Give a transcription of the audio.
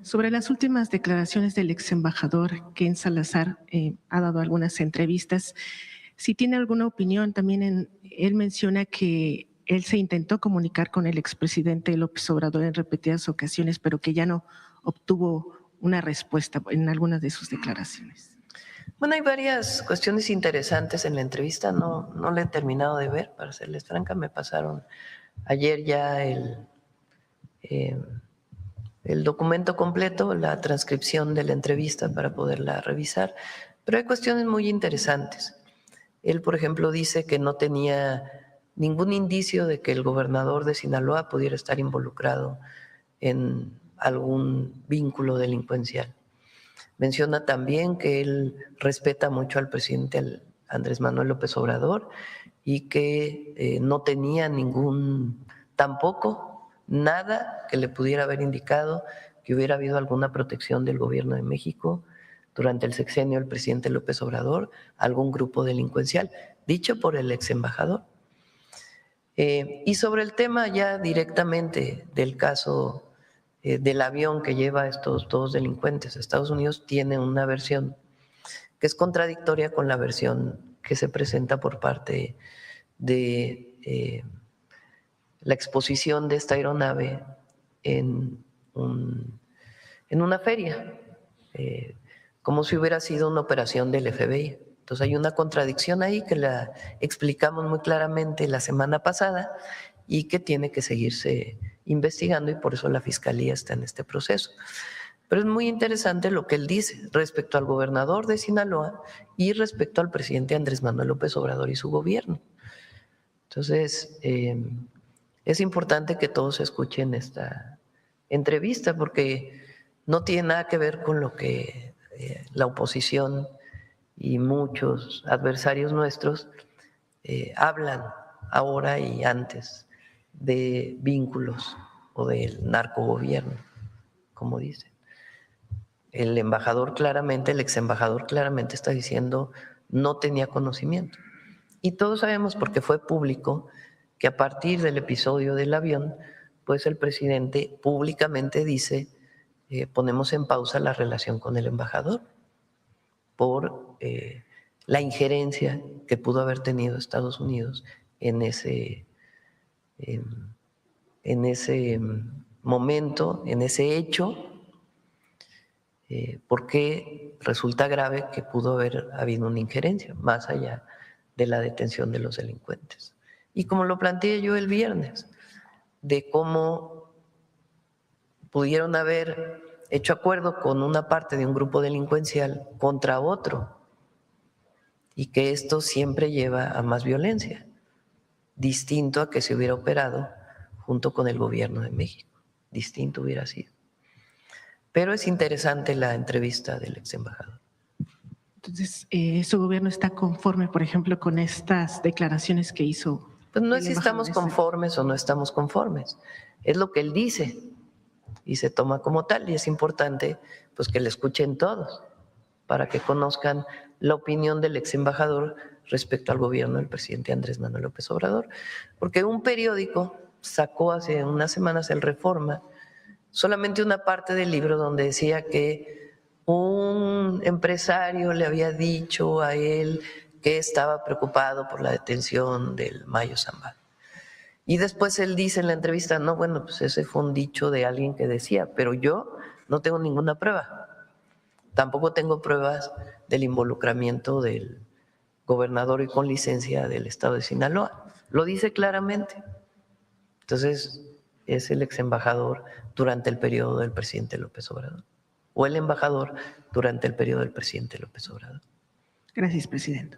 Sobre las últimas declaraciones del ex embajador Ken Salazar, ha dado algunas entrevistas. Si tiene alguna opinión, también él menciona que él se intentó comunicar con el expresidente López Obrador en repetidas ocasiones, pero que ya no obtuvo una respuesta en algunas de sus declaraciones. Bueno, hay varias cuestiones interesantes en la entrevista, no la he terminado de ver, para serles franca, me pasaron ayer ya el documento completo, la transcripción de la entrevista para poderla revisar, pero hay cuestiones muy interesantes. Él, por ejemplo, dice que no tenía ningún indicio de que el gobernador de Sinaloa pudiera estar involucrado en algún vínculo delincuencial. Menciona también que él respeta mucho al presidente Andrés Manuel López Obrador y que no tenía tampoco nada que le pudiera haber indicado que hubiera habido alguna protección del gobierno de México durante el sexenio del presidente López Obrador, algún grupo delincuencial, dicho por el ex embajador. Y sobre el tema ya directamente del caso del avión que lleva a estos dos delincuentes a Estados Unidos, tiene una versión que es contradictoria con la versión que se presenta por parte de la exposición de esta aeronave en una feria, como si hubiera sido una operación del FBI. Entonces hay una contradicción ahí que la explicamos muy claramente la semana pasada y que tiene que seguirse investigando, y por eso la Fiscalía está en este proceso. Pero es muy interesante lo que él dice respecto al gobernador de Sinaloa y respecto al presidente Andrés Manuel López Obrador y su gobierno. Entonces, es importante que todos escuchen esta entrevista porque no tiene nada que ver con lo que la oposición y muchos adversarios nuestros hablan ahora y antes de vínculos o del narcogobierno, como dicen. El embajador claramente, el ex embajador claramente está diciendo no tenía conocimiento. Y todos sabemos, porque fue público, que a partir del episodio del avión, pues el presidente públicamente dice ponemos en pausa la relación con el embajador por la injerencia que pudo haber tenido Estados Unidos en ese momento, en ese hecho, porque resulta grave que pudo haber habido una injerencia más allá de la detención de los delincuentes. Y como lo planteé yo el viernes, de cómo pudieron haber hecho acuerdo con una parte de un grupo delincuencial contra otro, y que esto siempre lleva a más violencia, distinto a que se hubiera operado junto con el gobierno de México, distinto hubiera sido. Pero es interesante la entrevista del ex embajador. Entonces, ¿su gobierno está conforme, por ejemplo, con estas declaraciones que hizo? Pues no es si estamos conformes o no estamos conformes, es lo que él dice y se toma como tal, y es importante pues que le escuchen todos para que conozcan la opinión del ex embajador respecto al gobierno del presidente Andrés Manuel López Obrador, porque un periódico sacó hace unas semanas, el Reforma, solamente una parte del libro donde decía que un empresario le había dicho a él que estaba preocupado por la detención del Mayo Zambada. Y después él dice en la entrevista, no, bueno, pues ese fue un dicho de alguien que decía, pero yo no tengo ninguna prueba. Tampoco tengo pruebas del involucramiento del gobernador y con licencia del estado de Sinaloa. Lo dice claramente. Entonces, es el ex embajador durante el periodo del presidente López Obrador, o el embajador durante el periodo del presidente López Obrador. Gracias, presidente.